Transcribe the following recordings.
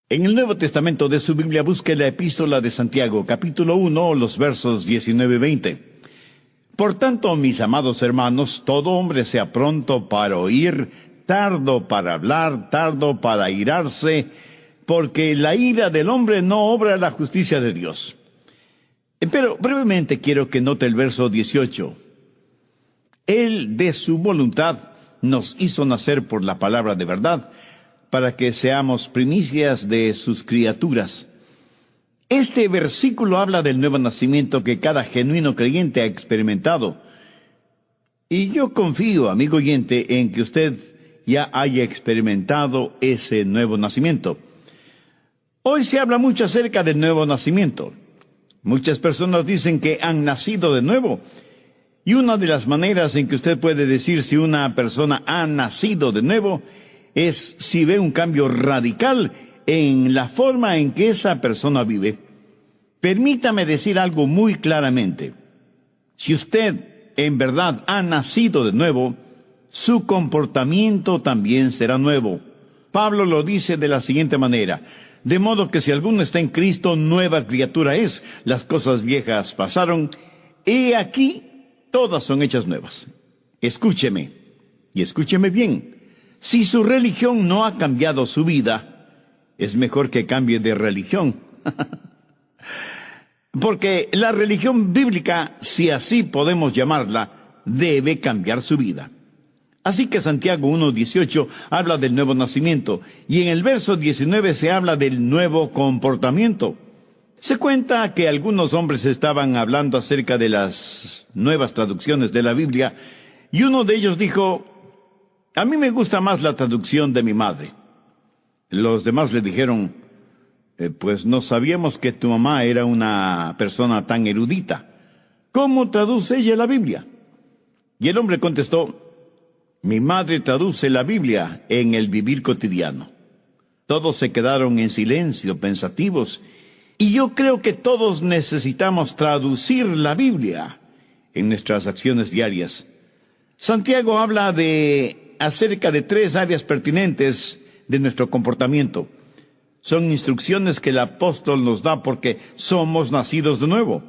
En el Nuevo Testamento de su Biblia busque la Epístola de Santiago, capítulo 1, los versos 19 y 20. Por tanto, mis amados hermanos, todo hombre sea pronto para oír, tardo para hablar, tardo para airarse, porque la ira del hombre no obra la justicia de Dios. Pero brevemente quiero que note el verso 18. Él de su voluntad nos hizo nacer por la palabra de verdad, para que seamos primicias de sus criaturas. Este versículo habla del nuevo nacimiento que cada genuino creyente ha experimentado. Y yo confío, amigo oyente, en que usted ya haya experimentado ese nuevo nacimiento. Hoy se habla mucho acerca del nuevo nacimiento. Muchas personas dicen que han nacido de nuevo. Y una de las maneras en que usted puede decir si una persona ha nacido de nuevo es si ve un cambio radical en la forma en que esa persona vive. Permítame decir algo muy claramente. Si usted en verdad ha nacido de nuevo, su comportamiento también será nuevo. Pablo lo dice de la siguiente manera: de modo que si alguno está en Cristo, nueva criatura es. Las cosas viejas pasaron, he aquí, todas son hechas nuevas. Escúcheme, y escúcheme bien. Si su religión no ha cambiado su vida, es mejor que cambie de religión. Porque la religión bíblica, si así podemos llamarla, debe cambiar su vida. Así que Santiago 1:18 habla del nuevo nacimiento, y en el verso 19 se habla del nuevo comportamiento. Se cuenta que algunos hombres estaban hablando acerca de las nuevas traducciones de la Biblia, y uno de ellos dijo: a mí me gusta más la traducción de mi madre. Los demás le dijeron: pues no sabíamos que tu mamá era una persona tan erudita. ¿Cómo traduce ella la Biblia? Y el hombre contestó: mi madre traduce la Biblia en el vivir cotidiano. Todos se quedaron en silencio, pensativos, y yo creo que todos necesitamos traducir la Biblia en nuestras acciones diarias. Santiago habla acerca de 3 áreas pertinentes de nuestro comportamiento. Son instrucciones que el apóstol nos da porque somos nacidos de nuevo.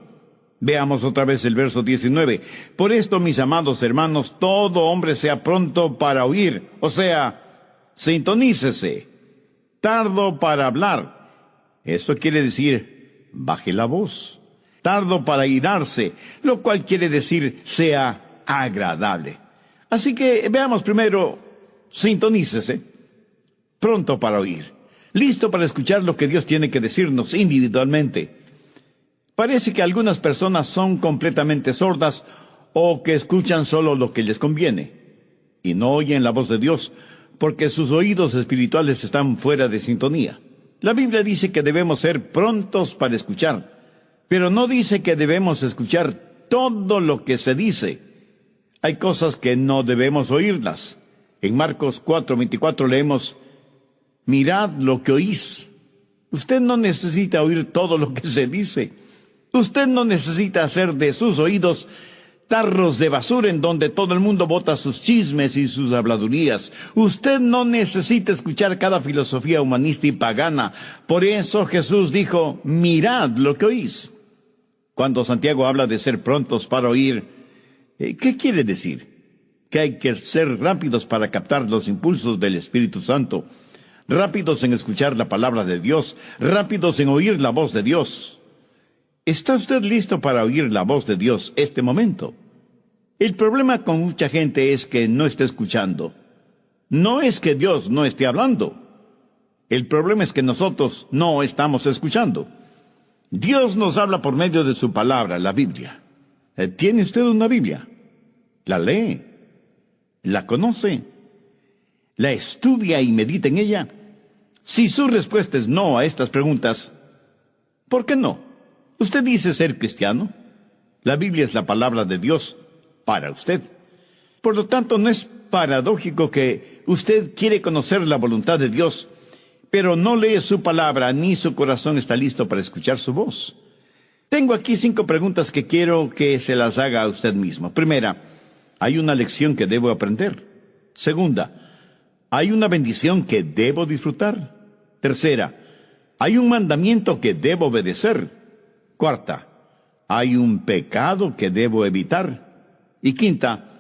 Veamos otra vez el verso 19. Por esto, mis amados hermanos, todo hombre sea pronto para oír, o sea, sintonícese, tardo para hablar. Eso quiere decir, baje la voz. Tardo para airarse, lo cual quiere decir, sea agradable. Así que veamos primero, sintonícese, pronto para oír, listo para escuchar lo que Dios tiene que decirnos individualmente. Parece que algunas personas son completamente sordas o que escuchan solo lo que les conviene y no oyen la voz de Dios porque sus oídos espirituales están fuera de sintonía. La Biblia dice que debemos ser prontos para escuchar, pero no dice que debemos escuchar todo lo que se dice. Hay cosas que no debemos oírlas. En Marcos 4:24 leemos: mirad lo que oís. Usted no necesita oír todo lo que se dice. Usted no necesita hacer de sus oídos tarros de basura en donde todo el mundo bota sus chismes y sus habladurías. Usted no necesita escuchar cada filosofía humanista y pagana. Por eso Jesús dijo: mirad lo que oís. Cuando Santiago habla de ser prontos para oír, ¿qué quiere decir? Que hay que ser rápidos para captar los impulsos del Espíritu Santo, rápidos en escuchar la palabra de Dios, rápidos en oír la voz de Dios. ¿Está usted listo para oír la voz de Dios este momento? El problema con mucha gente es que no está escuchando. No es que Dios no esté hablando. El problema es que nosotros no estamos escuchando. Dios nos habla por medio de su palabra, la Biblia. ¿Tiene usted una Biblia? ¿La lee? ¿La conoce? ¿La estudia y medita en ella? Si su respuesta es no a estas preguntas, ¿por qué no? Usted dice ser cristiano. La Biblia es la palabra de Dios para usted. Por lo tanto, no es paradójico que usted quiere conocer la voluntad de Dios, pero no lee su palabra ni su corazón está listo para escuchar su voz. Tengo aquí 5 preguntas que quiero que se las haga a usted mismo. Primera, ¿hay una lección que debo aprender? Segunda, ¿hay una bendición que debo disfrutar? Tercera, Hay un mandamiento que debo obedecer. Cuarta, hay un pecado que debo evitar. Y quinta,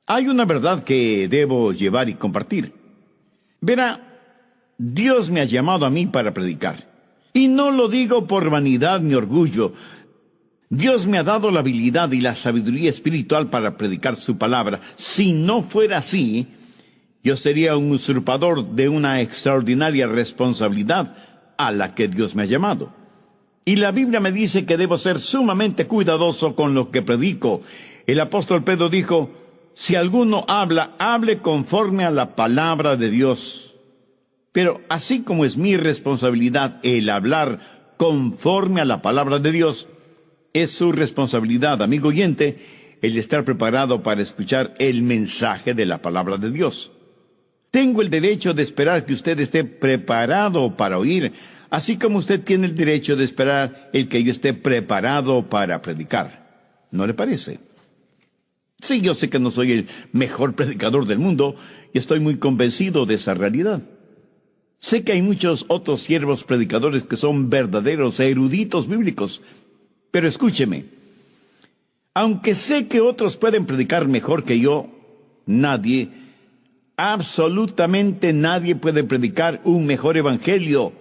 hay una verdad que debo llevar y compartir. Verá, Dios me ha llamado a mí para predicar. Y no lo digo por vanidad ni orgullo. Dios me ha dado la habilidad y la sabiduría espiritual para predicar su palabra. Si no fuera así, yo sería un usurpador de una extraordinaria responsabilidad a la que Dios me ha llamado. Y la Biblia me dice que debo ser sumamente cuidadoso con lo que predico. El apóstol Pedro dijo, si alguno habla, hable conforme a la palabra de Dios. Pero así como es mi responsabilidad el hablar conforme a la palabra de Dios, es su responsabilidad, amigo oyente, el estar preparado para escuchar el mensaje de la palabra de Dios. Tengo el derecho de esperar que usted esté preparado para oír, así como usted tiene el derecho de esperar el que yo esté preparado para predicar. ¿No le parece? Sí, yo sé que no soy el mejor predicador del mundo y estoy muy convencido de esa realidad. Sé que hay muchos otros siervos predicadores que son verdaderos eruditos bíblicos, pero escúcheme, aunque sé que otros pueden predicar mejor que yo, nadie, absolutamente nadie puede predicar un mejor evangelio,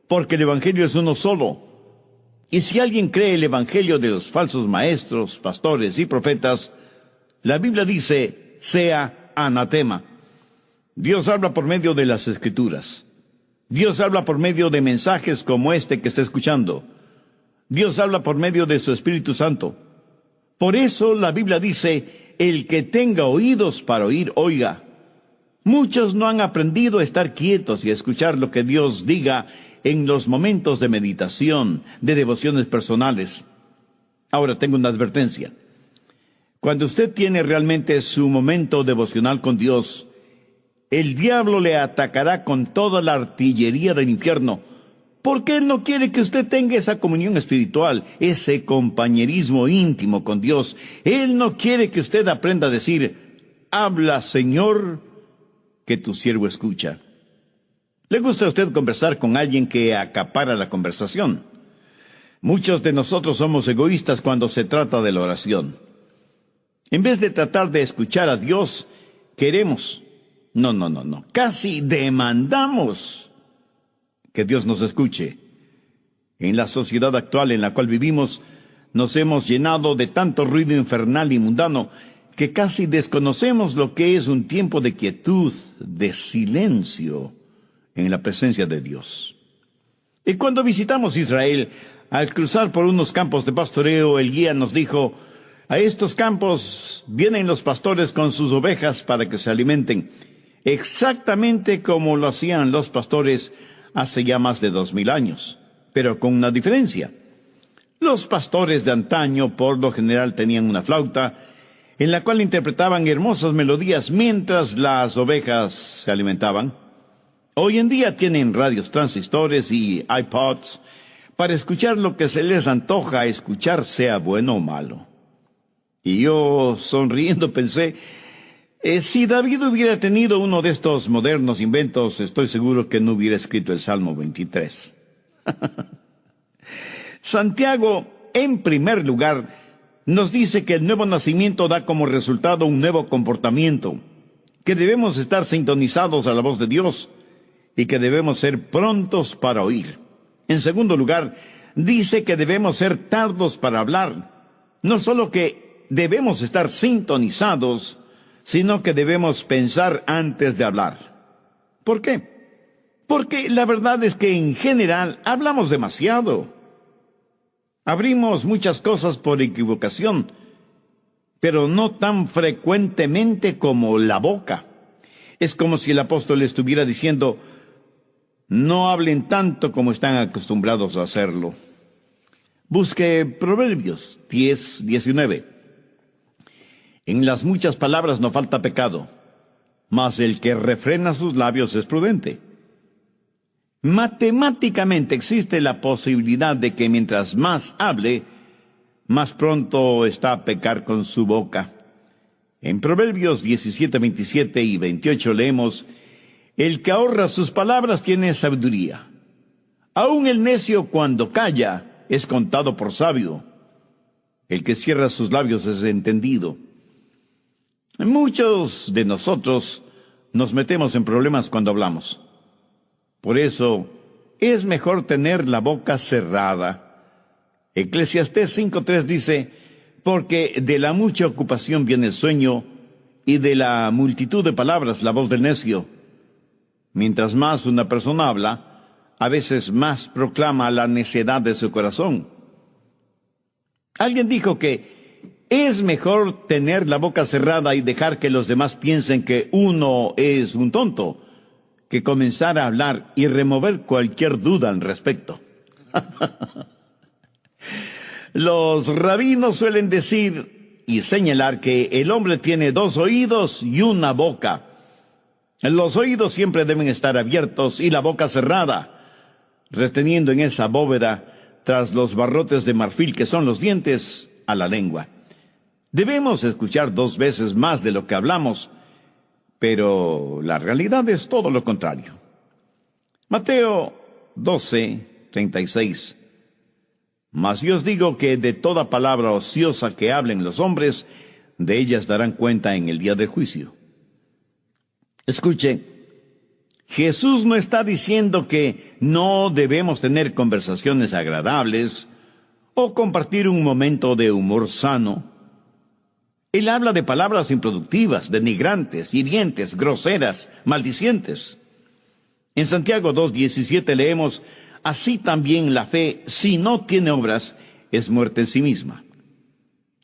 porque el evangelio es uno solo. Y si alguien cree el evangelio de los falsos maestros, pastores y profetas, la Biblia dice, sea anatema. Dios habla por medio de las Escrituras. Dios habla por medio de mensajes como este que está escuchando. Dios habla por medio de su Espíritu Santo. Por eso la Biblia dice, el que tenga oídos para oír, oiga. Muchos no han aprendido a estar quietos y a escuchar lo que Dios diga en los momentos de meditación, de devociones personales. Ahora tengo una advertencia. Cuando usted tiene realmente su momento devocional con Dios, el diablo le atacará con toda la artillería del infierno, porque él no quiere que usted tenga esa comunión espiritual, ese compañerismo íntimo con Dios. Él no quiere que usted aprenda a decir, habla, Señor, que tu siervo escucha. ¿Le gusta a usted conversar con alguien que acapara la conversación? Muchos de nosotros somos egoístas cuando se trata de la oración. En vez de tratar de escuchar a Dios, queremos, casi demandamos que Dios nos escuche. En la sociedad actual en la cual vivimos, nos hemos llenado de tanto ruido infernal y mundano que casi desconocemos lo que es un tiempo de quietud, de silencio en la presencia de Dios. Y cuando visitamos Israel, al cruzar por unos campos de pastoreo, el guía nos dijo, a estos campos vienen los pastores con sus ovejas para que se alimenten, exactamente como lo hacían los pastores hace ya más de 2000 años, pero con una diferencia. Los pastores de antaño por lo general tenían una flauta en la cual interpretaban hermosas melodías mientras las ovejas se alimentaban. Hoy en día tienen radios transistores y iPods para escuchar lo que se les antoja escuchar, sea bueno o malo. Y yo, sonriendo, pensé, si David hubiera tenido uno de estos modernos inventos, estoy seguro que no hubiera escrito el Salmo 23. Santiago, en primer lugar, nos dice que el nuevo nacimiento da como resultado un nuevo comportamiento, que debemos estar sintonizados a la voz de Dios y que debemos ser prontos para oír. En segundo lugar, dice que debemos ser tardos para hablar. No solo que debemos estar sintonizados, sino que debemos pensar antes de hablar. ¿Por qué? Porque la verdad es que en general hablamos demasiado. Abrimos muchas cosas por equivocación, pero no tan frecuentemente como la boca. Es como si el apóstol estuviera diciendo, no hablen tanto como están acostumbrados a hacerlo. Busque Proverbios 10:19. En las muchas palabras no falta pecado, mas el que refrena sus labios es prudente. Matemáticamente existe la posibilidad de que mientras más hable, más pronto está a pecar con su boca. En Proverbios 17:27 y 28 leemos, el que ahorra sus palabras tiene sabiduría, Aún el necio cuando calla es contado por sabio. El que cierra sus labios es entendido. Muchos de nosotros nos metemos en problemas cuando hablamos. Por eso es mejor tener la boca cerrada. Eclesiastés 5:3 dice: porque de la mucha ocupación viene el sueño, y de la multitud de palabras la voz del necio. Mientras más una persona habla, a veces más proclama la necedad de su corazón. Alguien dijo que es mejor tener la boca cerrada y dejar que los demás piensen que uno es un tonto, que comenzar a hablar y remover cualquier duda al respecto. Los rabinos suelen decir y señalar que el hombre tiene 2 oídos y una boca. Los oídos siempre deben estar abiertos y la boca cerrada, reteniendo en esa bóveda, tras los barrotes de marfil que son los dientes, a la lengua. Debemos escuchar 2 veces más de lo que hablamos, pero la realidad es todo lo contrario. Mateo 12:36. Mas yo os digo que de toda palabra ociosa que hablen los hombres, de ellas darán cuenta en el día del juicio. Escuche, Jesús no está diciendo que no debemos tener conversaciones agradables o compartir un momento de humor sano. Él habla de palabras improductivas, denigrantes, hirientes, groseras, maldicientes. En Santiago 2:17 leemos: así también la fe, si no tiene obras, es muerta en sí misma.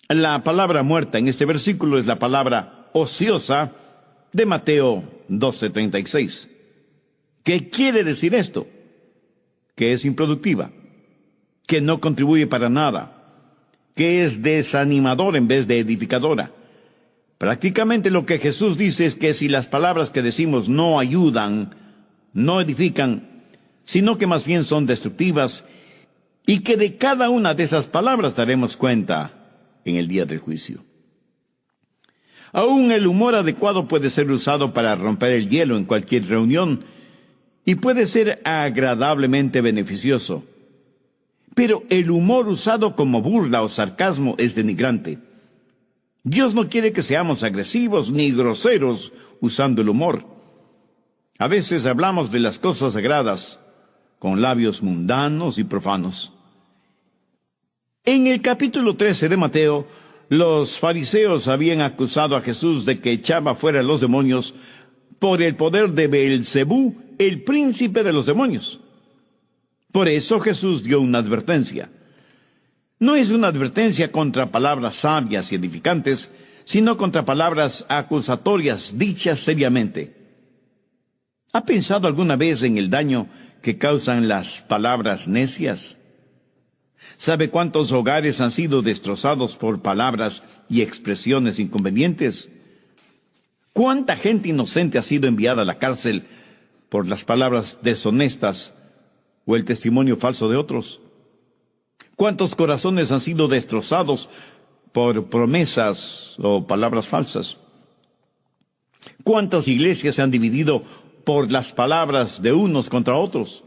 La palabra muerta en este versículo es la palabra ociosa de Mateo 12:36. ¿Qué quiere decir esto? Que es improductiva, que no contribuye para nada, que es desanimadora en vez de edificadora. Prácticamente lo que Jesús dice es que si las palabras que decimos no ayudan, no edifican, sino que más bien son destructivas, y que de cada una de esas palabras daremos cuenta en el día del juicio. Aún el humor adecuado puede ser usado para romper el hielo en cualquier reunión, y puede ser agradablemente beneficioso. Pero el humor usado como burla o sarcasmo es denigrante. Dios no quiere que seamos agresivos ni groseros usando el humor. A veces hablamos de las cosas sagradas con labios mundanos y profanos. En el capítulo 13 de Mateo, los fariseos habían acusado a Jesús de que echaba fuera a los demonios por el poder de Beelzebú, el príncipe de los demonios. Por eso Jesús dio una advertencia. No es una advertencia contra palabras sabias y edificantes, sino contra palabras acusatorias dichas seriamente. ¿Ha pensado alguna vez en el daño que causan las palabras necias? ¿Sabe cuántos hogares han sido destrozados por palabras y expresiones inconvenientes? ¿Cuánta gente inocente ha sido enviada a la cárcel por las palabras deshonestas o el testimonio falso de otros? ¿Cuántos corazones han sido destrozados por promesas o palabras falsas? ¿Cuántas iglesias se han dividido por las palabras de unos contra otros?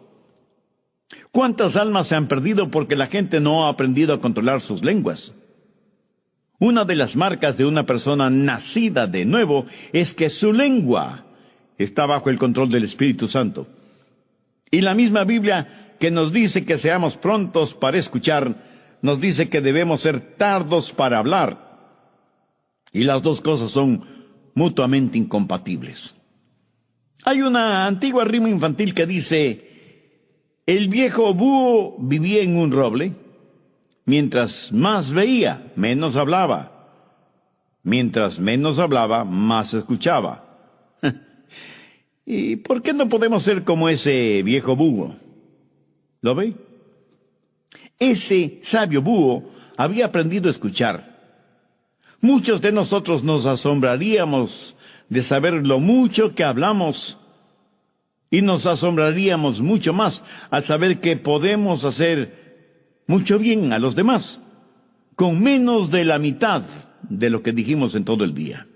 ¿Cuántas almas se han perdido porque la gente no ha aprendido a controlar sus lenguas? Una de las marcas de una persona nacida de nuevo es que su lengua está bajo el control del Espíritu Santo. Y la misma Biblia, que nos dice que seamos prontos para escuchar, nos dice que debemos ser tardos para hablar. Y las dos cosas son mutuamente incompatibles. Hay una antigua rima infantil que dice: el viejo búho vivía en un roble. Mientras más veía, menos hablaba. Mientras menos hablaba, más escuchaba. ¿Y por qué no podemos ser como ese viejo búho? ¿Lo ve? Ese sabio búho había aprendido a escuchar. Muchos de nosotros nos asombraríamos de saber lo mucho que hablamos, y nos asombraríamos mucho más al saber que podemos hacer mucho bien a los demás, con menos de la mitad de lo que dijimos en todo el día.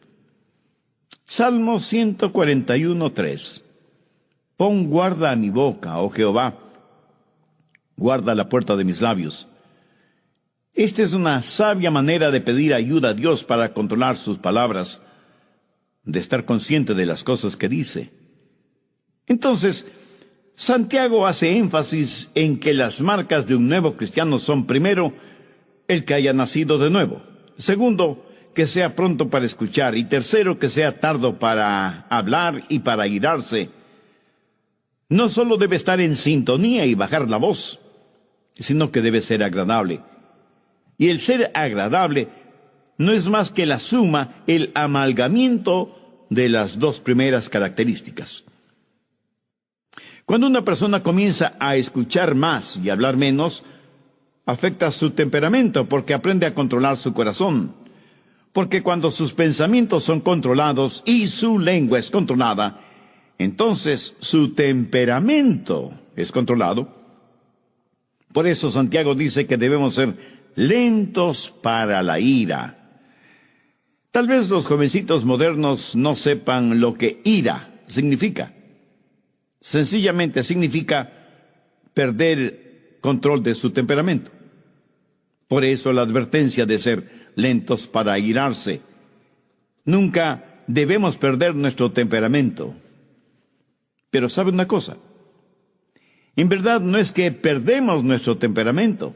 Salmo 141:3. Pon guarda a mi boca, oh Jehová, Guarda la puerta de mis labios. Esta es una sabia manera de pedir ayuda a Dios para controlar sus palabras, de estar consciente de las cosas que dice. Entonces, Santiago hace énfasis en que las marcas de un nuevo cristiano son, primero, el que haya nacido de nuevo; segundo, que sea pronto para escuchar; y tercero, que sea tardo para hablar y para irarse. No solo debe estar en sintonía y bajar la voz, sino que debe ser agradable. Y el ser agradable no es más que la suma, el amalgamiento de las dos primeras características. Cuando una persona comienza a escuchar más y hablar menos, afecta su temperamento porque aprende a controlar su corazón. Porque cuando sus pensamientos son controlados y su lengua es controlada, entonces su temperamento es controlado. Por eso Santiago dice que debemos ser lentos para la ira. Tal vez los jovencitos modernos no sepan lo que ira significa. Sencillamente significa perder control de su temperamento. Por eso la advertencia de ser lentos para irarse. Nunca debemos perder nuestro temperamento. Pero ¿sabe una cosa? En verdad no es que perdemos nuestro temperamento.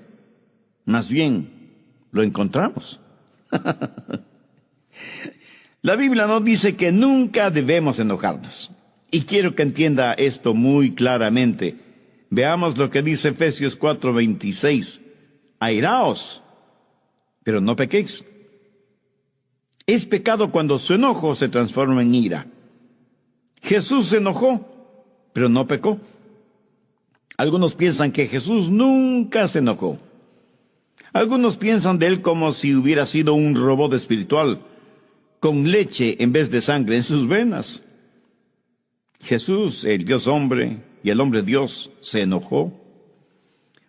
Más bien, lo encontramos. La Biblia nos dice que nunca debemos enojarnos. Y quiero que entienda esto muy claramente. Veamos lo que dice Efesios 4:26. Airaos, pero no pequéis. Es pecado cuando su enojo se transforma en ira. Jesús se enojó, pero no pecó. Algunos piensan que Jesús nunca se enojó. Algunos piensan de él como si hubiera sido un robot espiritual, con leche en vez de sangre en sus venas. Jesús, el Dios hombre y el hombre Dios, se enojó.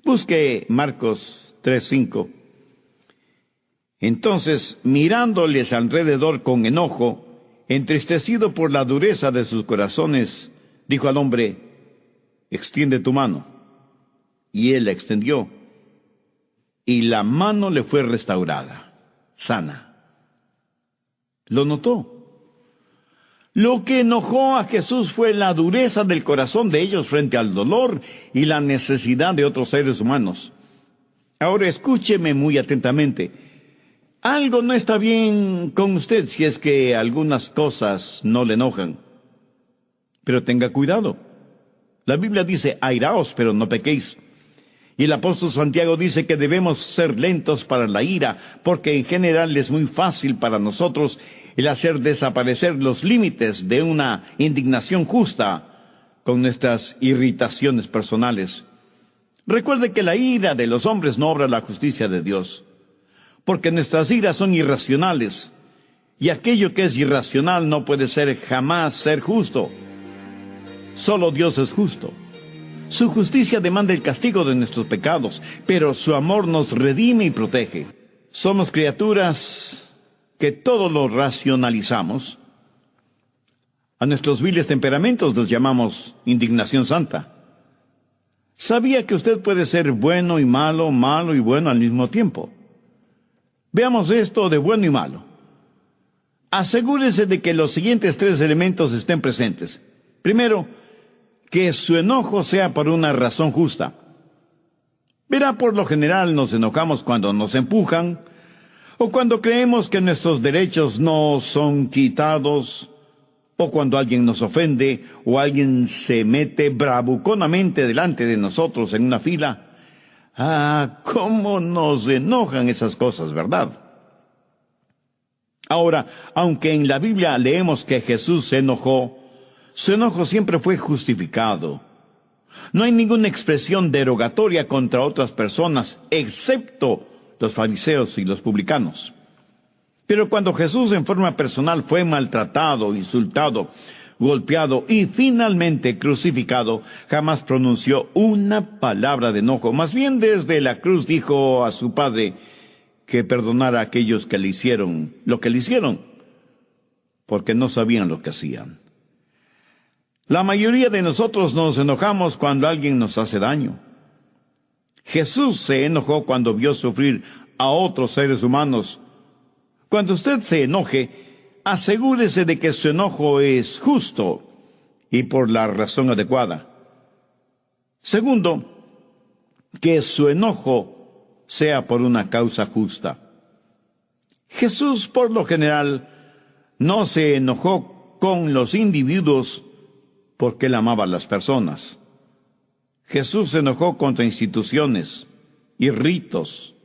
Busque Marcos 3:5. Entonces, mirándoles alrededor con enojo, entristecido por la dureza de sus corazones, dijo al hombre: extiende tu mano. Y él la extendió, y la mano le fue restaurada, sana. ¿Lo notó? Lo que enojó a Jesús fue la dureza del corazón de ellos frente al dolor y la necesidad de otros seres humanos. Ahora escúcheme muy atentamente. Algo no está bien con usted si es que algunas cosas no le enojan. Pero tenga cuidado. La Biblia dice: airaos, pero no pequéis. Y el apóstol Santiago dice que debemos ser lentos para la ira, porque en general es muy fácil para nosotros el hacer desaparecer los límites de una indignación justa con nuestras irritaciones personales. Recuerde que la ira de los hombres no obra la justicia de Dios, porque nuestras iras son irracionales, y aquello que es irracional no puede jamás ser justo. Solo Dios es justo. Su justicia demanda el castigo de nuestros pecados, pero su amor nos redime y protege. Somos criaturas que todo lo racionalizamos. A nuestros viles temperamentos los llamamos indignación santa. ¿Sabía que usted puede ser bueno y malo, malo y bueno al mismo tiempo? Veamos esto de bueno y malo. Asegúrese de que los siguientes tres elementos estén presentes. Primero, que su enojo sea por una razón justa. Verá, por lo general nos enojamos cuando nos empujan, o cuando creemos que nuestros derechos no son quitados, o cuando alguien nos ofende, o alguien se mete bravuconamente delante de nosotros en una fila. Ah, cómo nos enojan esas cosas, ¿verdad? Ahora, aunque en la Biblia leemos que Jesús se enojó, su enojo siempre fue justificado. No hay ninguna expresión derogatoria contra otras personas, excepto los fariseos y los publicanos. Pero cuando Jesús en forma personal fue maltratado, insultado, golpeado y finalmente crucificado, jamás pronunció una palabra de enojo. Más bien desde la cruz dijo a su Padre que perdonara a aquellos que le hicieron lo que le hicieron, porque no sabían lo que hacían. La mayoría de nosotros nos enojamos cuando alguien nos hace daño. Jesús se enojó cuando vio sufrir a otros seres humanos. Cuando usted se enoje, asegúrese de que su enojo es justo y por la razón adecuada. Segundo, que su enojo sea por una causa justa. Jesús, por lo general, no se enojó con los individuos porque él amaba a las personas. Jesús se enojó contra instituciones y ritos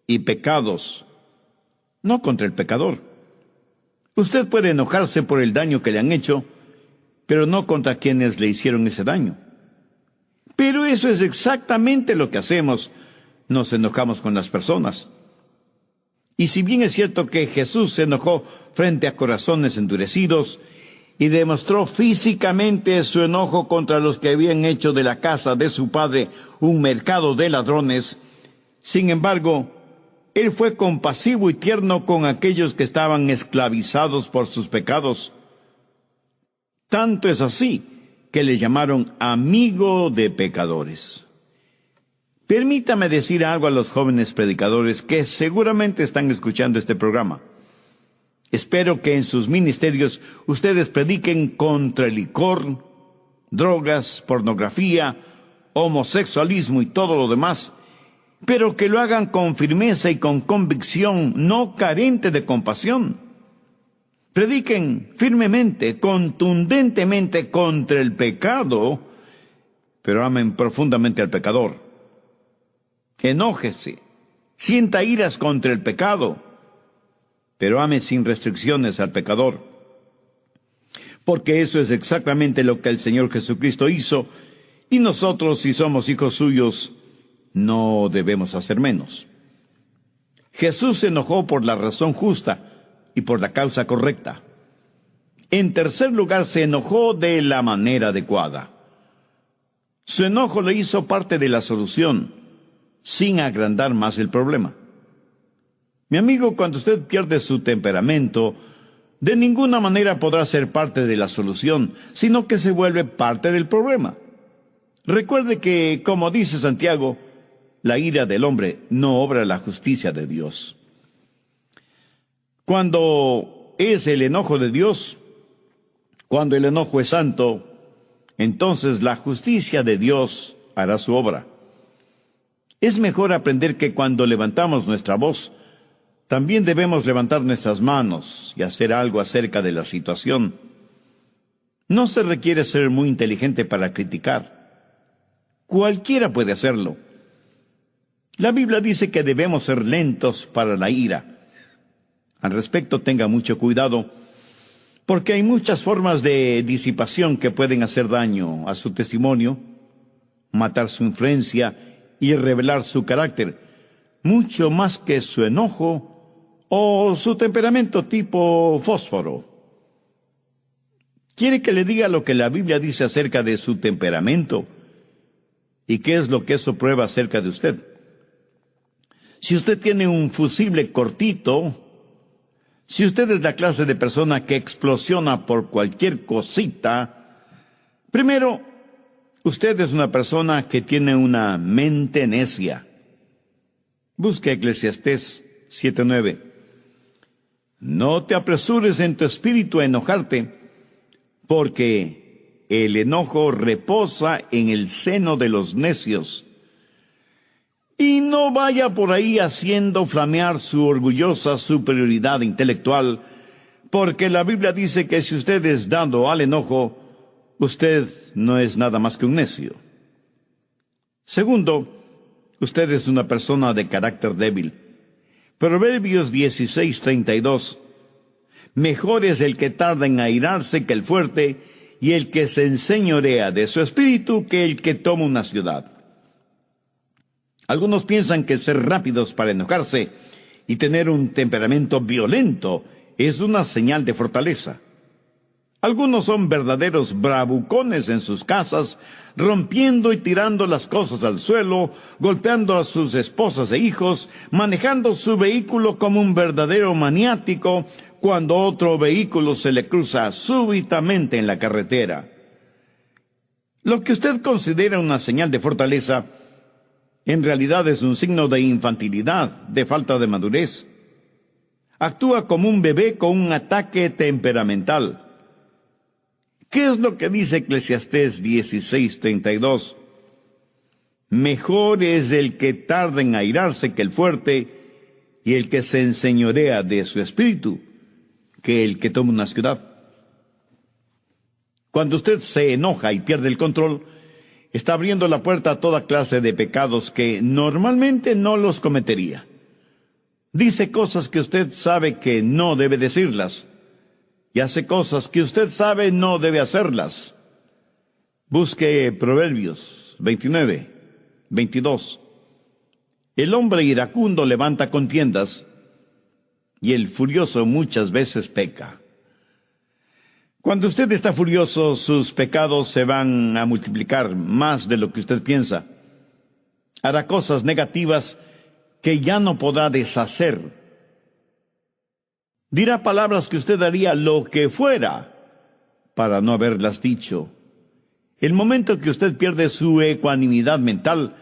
y pecados, no contra el pecador. Usted puede enojarse por el daño que le han hecho, pero no contra quienes le hicieron ese daño. Pero eso es exactamente lo que hacemos. Nos enojamos con las personas. Y si bien es cierto que Jesús se enojó frente a corazones endurecidos y demostró físicamente su enojo contra los que habían hecho de la casa de su padre un mercado de ladrones, sin embargo, él fue compasivo y tierno con aquellos que estaban esclavizados por sus pecados. Tanto es así que le llamaron amigo de pecadores. Permítame decir algo a los jóvenes predicadores que seguramente están escuchando este programa. Espero que en sus ministerios ustedes prediquen contra el licor, drogas, pornografía, homosexualismo y todo lo demás, pero que lo hagan con firmeza y con convicción, no carente de compasión. Prediquen firmemente, contundentemente contra el pecado, pero amen profundamente al pecador. Enójese, sienta iras contra el pecado, pero ame sin restricciones al pecador. Porque eso es exactamente lo que el Señor Jesucristo hizo, y nosotros, si somos hijos suyos, no debemos hacer menos. Jesús se enojó por la razón justa y por la causa correcta. En tercer lugar, se enojó de la manera adecuada. Su enojo le hizo parte de la solución, sin agrandar más el problema. Mi amigo, cuando usted pierde su temperamento, de ninguna manera podrá ser parte de la solución, sino que se vuelve parte del problema. Recuerde que, como dice Santiago, la ira del hombre no obra la justicia de Dios. Cuando es el enojo de Dios, cuando el enojo es santo, entonces la justicia de Dios hará su obra. Es mejor aprender que cuando levantamos nuestra voz, también debemos levantar nuestras manos y hacer algo acerca de la situación. No se requiere ser muy inteligente para criticar. Cualquiera puede hacerlo. La Biblia dice que debemos ser lentos para la ira. Al respecto, tenga mucho cuidado, porque hay muchas formas de disipación que pueden hacer daño a su testimonio, matar su influencia y revelar su carácter, mucho más que su enojo o su temperamento tipo fósforo. ¿Quiere que le diga lo que la Biblia dice acerca de su temperamento? ¿Y qué es lo que eso prueba acerca de usted? Si usted tiene un fusible cortito, si usted es la clase de persona que explosiona por cualquier cosita, primero, usted es una persona que tiene una mente necia. Busque Eclesiastés 7:9. No te apresures en tu espíritu a enojarte, porque el enojo reposa en el seno de los necios. Y no vaya por ahí haciendo flamear su orgullosa superioridad intelectual, porque la Biblia dice que si usted es dado al enojo, usted no es nada más que un necio. Segundo, usted es una persona de carácter débil. Proverbios 16:32. Mejor es el que tarda en airarse que el fuerte, y el que se enseñorea de su espíritu que el que toma una ciudad. Algunos piensan que ser rápidos para enojarse y tener un temperamento violento es una señal de fortaleza. Algunos son verdaderos bravucones en sus casas, rompiendo y tirando las cosas al suelo, golpeando a sus esposas e hijos, manejando su vehículo como un verdadero maniático cuando otro vehículo se le cruza súbitamente en la carretera. Lo que usted considera una señal de fortaleza en realidad es un signo de infantilidad, de falta de madurez. Actúa como un bebé con un ataque temperamental. ¿Qué es lo que dice Eclesiastés 16:32? Mejor es el que tarda en airarse que el fuerte, y el que se enseñorea de su espíritu, que el que toma una ciudad. Cuando usted se enoja y pierde el control, está abriendo la puerta a toda clase de pecados que normalmente no los cometería. Dice cosas que usted sabe que no debe decirlas, y hace cosas que usted sabe no debe hacerlas. Busque Proverbios 29:22. El hombre iracundo levanta contiendas, y el furioso muchas veces peca. Cuando usted está furioso, sus pecados se van a multiplicar más de lo que usted piensa. Hará cosas negativas que ya no podrá deshacer. Dirá palabras que usted haría lo que fuera para no haberlas dicho. El momento que usted pierde su ecuanimidad mental,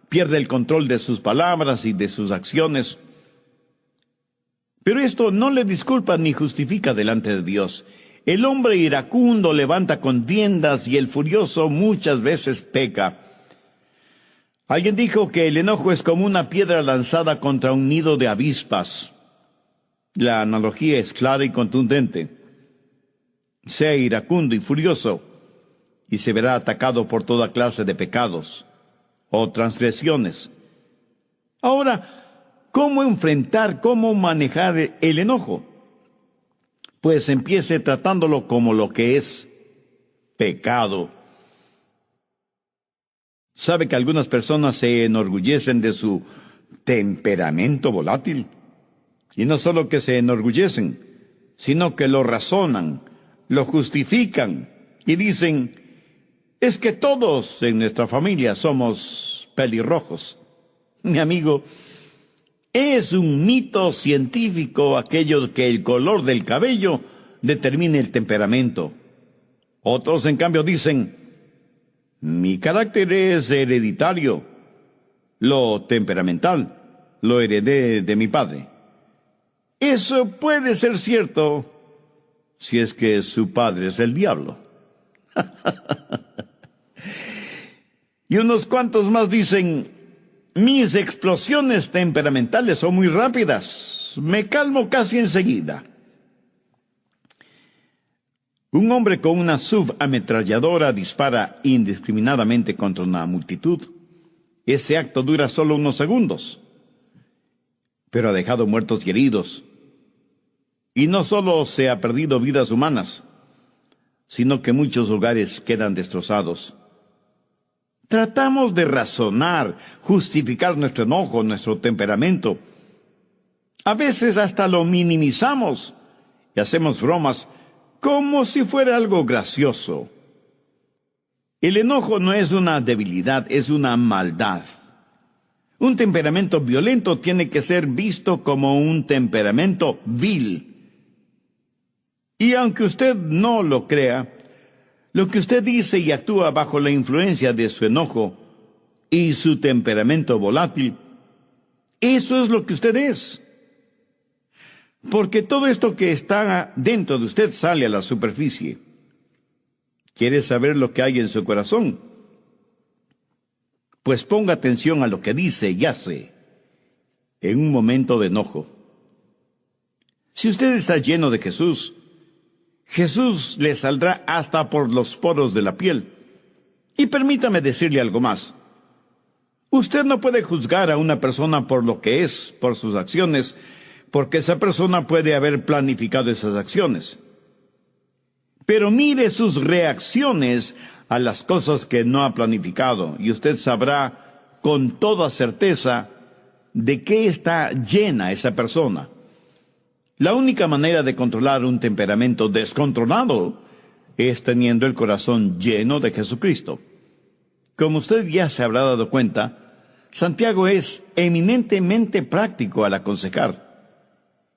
pierde el control de sus palabras y de sus acciones. Pero esto no le disculpa ni justifica delante de Dios. El hombre iracundo levanta contiendas y el furioso muchas veces peca. Alguien dijo que el enojo es como una piedra lanzada contra un nido de avispas. La analogía es clara y contundente. Sea iracundo y furioso, y se verá atacado por toda clase de pecados o transgresiones. Ahora, ¿cómo enfrentar, cómo manejar el enojo? Pues empiece tratándolo como lo que es: pecado. ¿Sabe que algunas personas se enorgullecen de su temperamento volátil? Y no solo que se enorgullecen, sino que lo razonan, lo justifican y dicen: es que todos en nuestra familia somos pelirrojos. Mi amigo, es un mito científico aquello que el color del cabello determine el temperamento. Otros, en cambio, dicen: mi carácter es hereditario, lo temperamental lo heredé de mi padre. Eso puede ser cierto si es que su padre es el diablo. Y unos cuantos más dicen: mis explosiones temperamentales son muy rápidas, me calmo casi enseguida. Un hombre con una subametralladora dispara indiscriminadamente contra una multitud. Ese acto dura solo unos segundos, pero ha dejado muertos y heridos. Y no solo se ha perdido vidas humanas, sino que muchos hogares quedan destrozados. Tratamos de razonar, justificar nuestro enojo, nuestro temperamento. A veces hasta lo minimizamos y hacemos bromas como si fuera algo gracioso. El enojo no es una debilidad, es una maldad. Un temperamento violento tiene que ser visto como un temperamento vil. Y aunque usted no lo crea, lo que usted dice y actúa bajo la influencia de su enojo y su temperamento volátil, eso es lo que usted es. Porque todo esto que está dentro de usted sale a la superficie. ¿Quiere saber lo que hay en su corazón? Pues ponga atención a lo que dice y hace en un momento de enojo. Si usted está lleno de Jesús, Jesús le saldrá hasta por los poros de la piel. Y permítame decirle algo más. Usted no puede juzgar a una persona por lo que es, por sus acciones, porque esa persona puede haber planificado esas acciones. Pero mire sus reacciones a las cosas que no ha planificado, y usted sabrá con toda certeza de qué está llena esa persona. La única manera de controlar un temperamento descontrolado es teniendo el corazón lleno de Jesucristo. Como usted ya se habrá dado cuenta, Santiago es eminentemente práctico al aconsejar.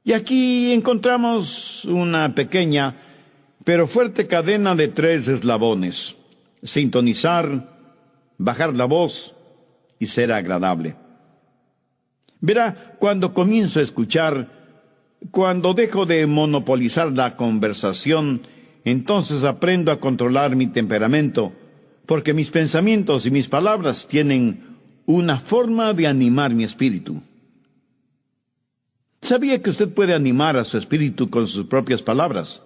Y aquí encontramos una pequeña pero fuerte cadena de 3 eslabones: sintonizar, bajar la voz y será agradable. Verá, cuando comienzo a escuchar, cuando dejo de monopolizar la conversación, entonces aprendo a controlar mi temperamento, porque mis pensamientos y mis palabras tienen una forma de animar mi espíritu. ¿Sabía que usted puede animar a su espíritu con sus propias palabras?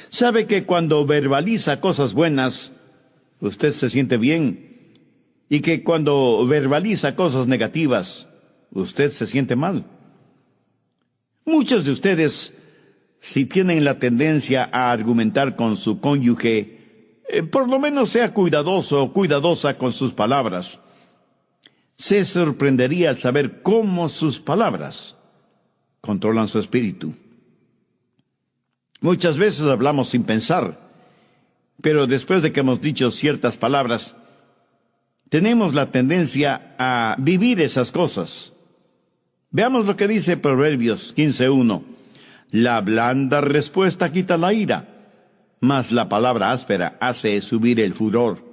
¿Sabe que cuando verbaliza cosas buenas, usted se siente bien? Y que cuando verbaliza cosas negativas, usted se siente mal. Muchos de ustedes, si tienen la tendencia a argumentar con su cónyuge, por lo menos sea cuidadoso o cuidadosa con sus palabras. Se sorprendería al saber cómo sus palabras controlan su espíritu. Muchas veces hablamos sin pensar, pero después de que hemos dicho ciertas palabras, tenemos la tendencia a vivir esas cosas. Veamos lo que dice Proverbios 15:1. La blanda respuesta quita la ira, mas la palabra áspera hace subir el furor.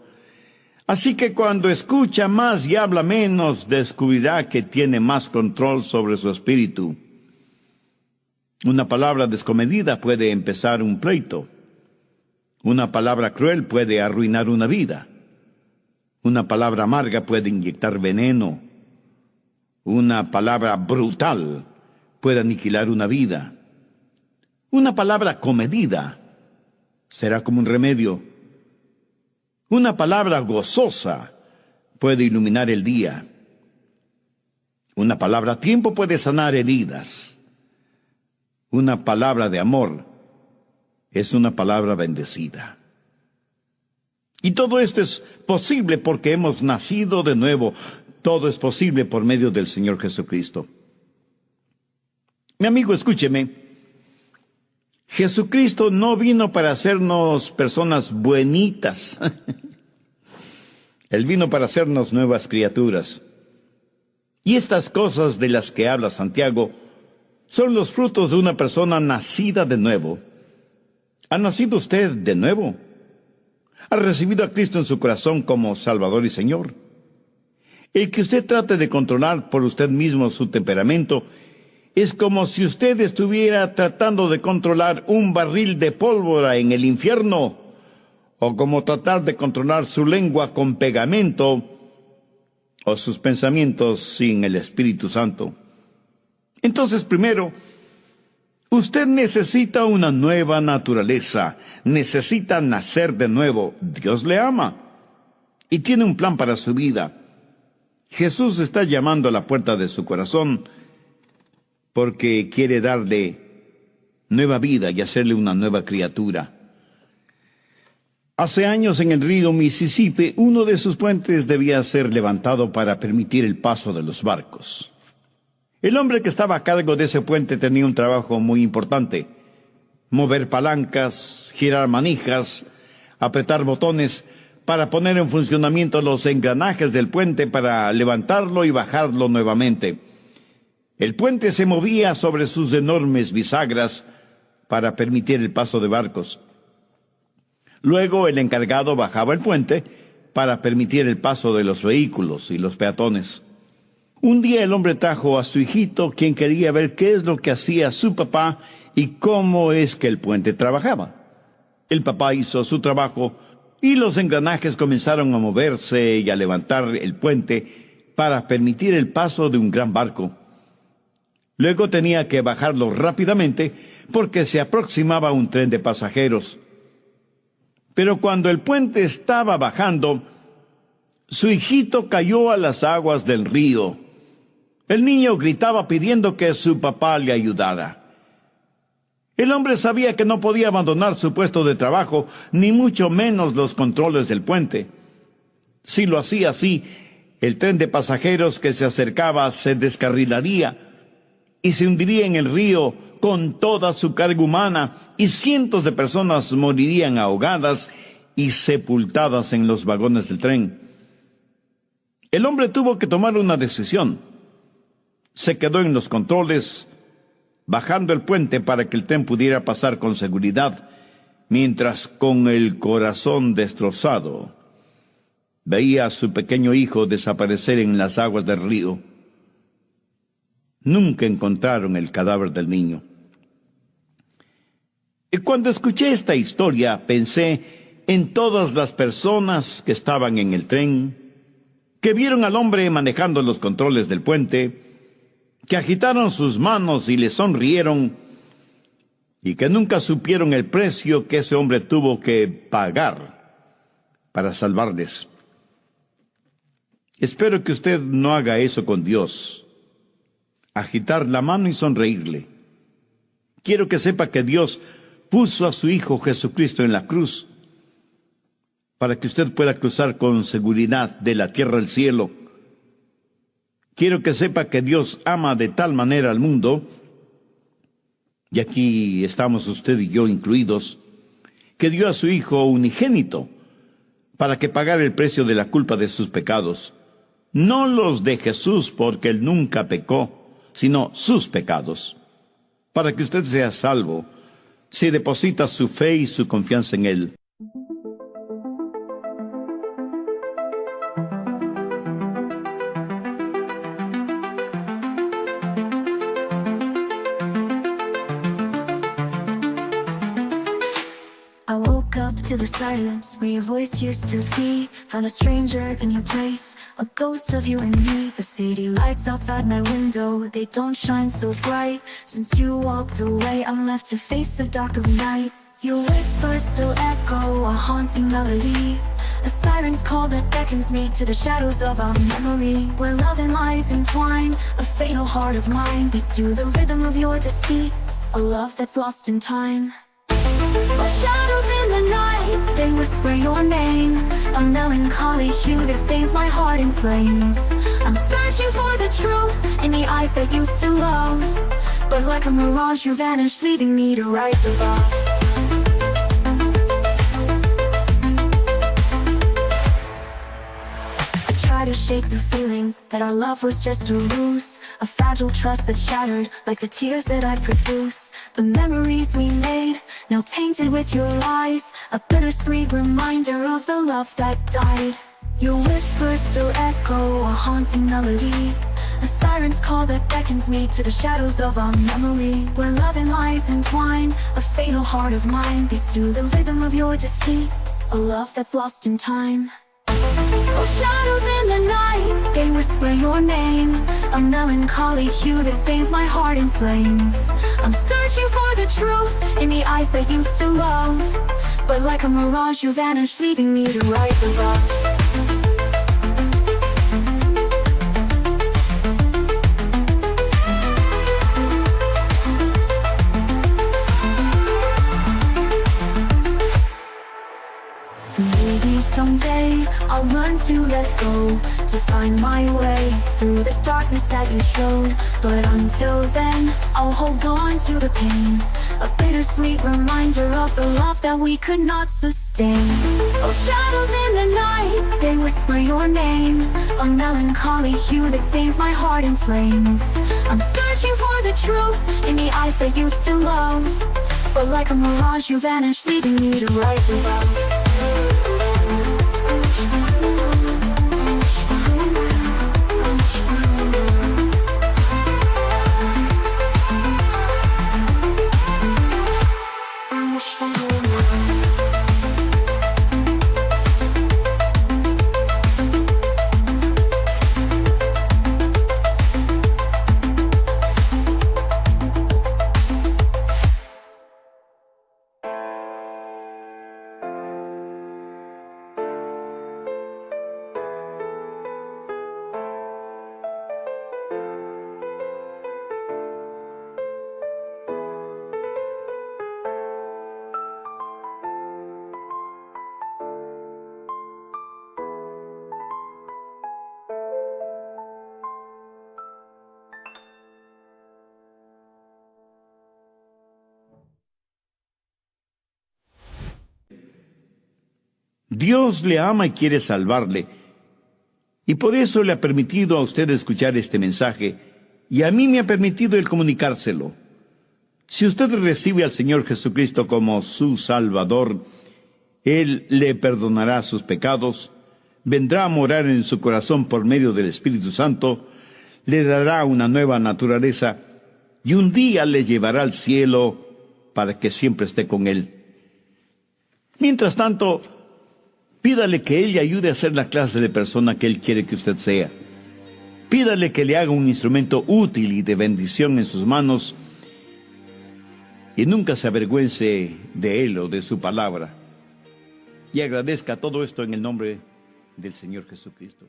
Así que cuando escucha más y habla menos, descubrirá que tiene más control sobre su espíritu. Una palabra descomedida puede empezar un pleito. Una palabra cruel puede arruinar una vida. Una palabra amarga puede inyectar veneno. Una palabra brutal puede aniquilar una vida. Una palabra comedida será como un remedio. Una palabra gozosa puede iluminar el día. Una palabra a tiempo puede sanar heridas. Una palabra de amor es una palabra bendecida. Y todo esto es posible porque hemos nacido de nuevo. Todo es posible por medio del Señor Jesucristo. Mi amigo, escúcheme. Jesucristo no vino para hacernos personas buenitas. Él vino para hacernos nuevas criaturas. Y estas cosas de las que habla Santiago son los frutos de una persona nacida de nuevo. ¿Ha nacido usted de nuevo? ¿Ha recibido a Cristo en su corazón como Salvador y Señor? El que usted trate de controlar por usted mismo su temperamento es como si usted estuviera tratando de controlar un barril de pólvora en el infierno, o como tratar de controlar su lengua con pegamento, o sus pensamientos sin el Espíritu Santo. Entonces, primero, usted necesita una nueva naturaleza, necesita nacer de nuevo. Dios le ama y tiene un plan para su vida. Jesús está llamando a la puerta de su corazón porque quiere darle nueva vida y hacerle una nueva criatura. Hace años en el río Mississippi, uno de sus puentes debía ser levantado para permitir el paso de los barcos. El hombre que estaba a cargo de ese puente tenía un trabajo muy importante: mover palancas, girar manijas, apretar botones para poner en funcionamiento los engranajes del puente para levantarlo y bajarlo nuevamente. El puente se movía sobre sus enormes bisagras para permitir el paso de barcos. Luego el encargado bajaba el puente para permitir el paso de los vehículos y los peatones. Un día el hombre trajo a su hijito, quien quería ver qué es lo que hacía su papá y cómo es que el puente trabajaba. El papá hizo su trabajo y los engranajes comenzaron a moverse y a levantar el puente para permitir el paso de un gran barco. Luego tenía que bajarlo rápidamente porque se aproximaba un tren de pasajeros. Pero cuando el puente estaba bajando, su hijito cayó a las aguas del río. El niño gritaba pidiendo que su papá le ayudara. El hombre sabía que no podía abandonar su puesto de trabajo, ni mucho menos los controles del puente. Si lo hacía así, el tren de pasajeros que se acercaba se descarrilaría y se hundiría en el río con toda su carga humana, y cientos de personas morirían ahogadas y sepultadas en los vagones del tren. El hombre tuvo que tomar una decisión. Se quedó en los controles, bajando el puente para que el tren pudiera pasar con seguridad, mientras con el corazón destrozado veía a su pequeño hijo desaparecer en las aguas del río. Nunca encontraron el cadáver del niño. Y cuando escuché esta historia, pensé en todas las personas que estaban en el tren, que vieron al hombre manejando los controles del puente, que agitaron sus manos y le sonrieron, y que nunca supieron el precio que ese hombre tuvo que pagar para salvarles. Espero que usted no haga eso con Dios, agitar la mano y sonreírle. Quiero que sepa que Dios puso a su Hijo Jesucristo en la cruz para que usted pueda cruzar con seguridad de la tierra al cielo. Quiero que sepa que Dios ama de tal manera al mundo, y aquí estamos usted y yo incluidos, que dio a su Hijo unigénito para que pagara el precio de la culpa de sus pecados. No los de Jesús, porque Él nunca pecó, sino sus pecados. Para que usted sea salvo, si deposita su fe y su confianza en Él. I woke up to the silence where your voice used to be. Found a stranger in your place, a ghost of you and me. The city lights outside my window, they don't shine so bright. Since you walked away, I'm left to face the dark of night. Your whispers still echo, a haunting melody, a siren's call that beckons me to the shadows of our memory, where love and lies entwine. A fatal heart of mine beats to the rhythm of your deceit, a love that's lost in time. Shadows in the night, they whisper your name, a melancholy hue that stains my heart in flames. I'm searching for the truth in the eyes that used to love, but like a mirage you vanish, leaving me to rise above. I try to shake the feeling that our love was just a ruse, a fragile trust that shattered like the tears that I produce. The memories we made, now tainted with your lies, a bittersweet reminder of the love that died. Your whispers still echo, a haunting melody, a siren's call that beckons me to the shadows of our memory, where love and lies entwine. A fatal heart of mine beats to the rhythm of your deceit, a love that's lost in time. Shadows in the night, they whisper your name, a melancholy hue that stains my heart in flames. I'm searching for the truth in the eyes that used to love, but like a mirage you vanish, leaving me to rise above. Someday I'll learn to let go, to find my way through the darkness that you showed. But until then, I'll hold on to the pain, a bittersweet reminder of the love that we could not sustain. Shadows in the night, they whisper your name, a melancholy hue that stains my heart in flames. I'm searching for the truth in the eyes that used to love, but like a mirage you vanish, leaving me to rise above. Dios le ama y quiere salvarle, y por eso le ha permitido a usted escuchar este mensaje, y a mí me ha permitido el comunicárselo. Si usted recibe al Señor Jesucristo como su Salvador, Él le perdonará sus pecados, vendrá a morar en su corazón por medio del Espíritu Santo, le dará una nueva naturaleza y un día le llevará al cielo para que siempre esté con él. Mientras tanto, pídale que él le ayude a ser la clase de persona que él quiere que usted sea. Pídale que le haga un instrumento útil y de bendición en sus manos y nunca se avergüence de él o de su palabra. Y agradezca todo esto en el nombre del Señor Jesucristo.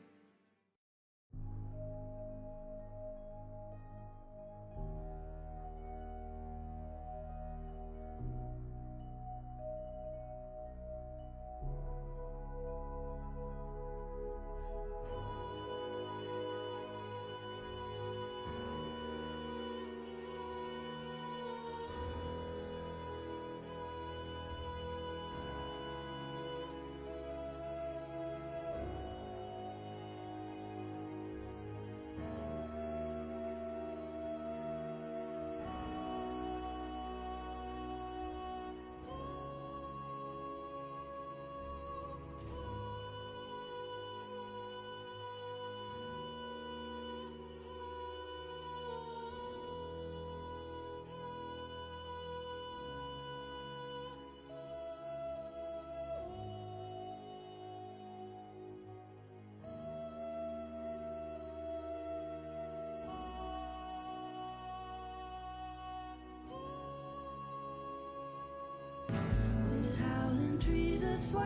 Trees are sway.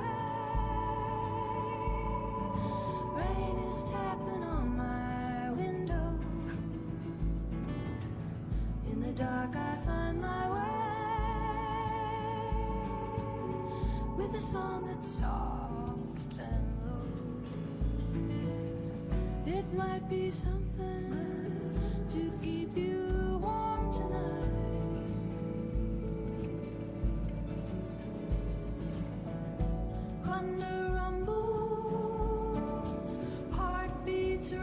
Rain is tapping on my window. In the dark I find my way with a song that's soft and low. It might be something to keep you warm tonight. Thunder rumbles, heartbeats race,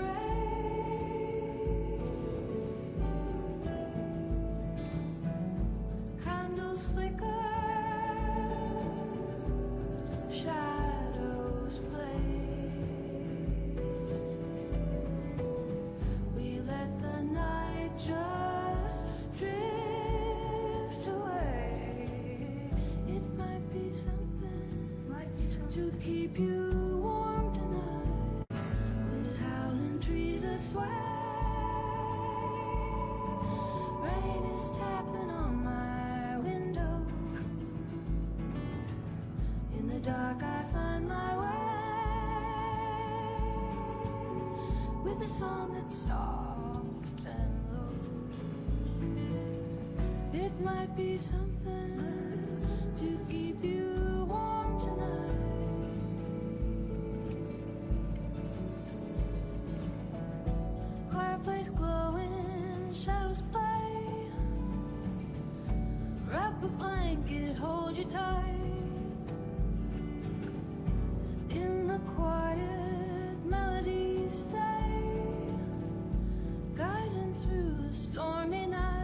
candles flicker, shadows play. We let the night just drift away. It might be something to keep you warm tonight. Wind is howling, trees are sway. Rain is tapping on my window. In the dark I find my way with a song that's soft and low. It might be something to keep you warm tonight. Fireplace glowing, shadows play. Wrap a blanket, hold you tight. In the quiet, melodies stay, guiding through the stormy night.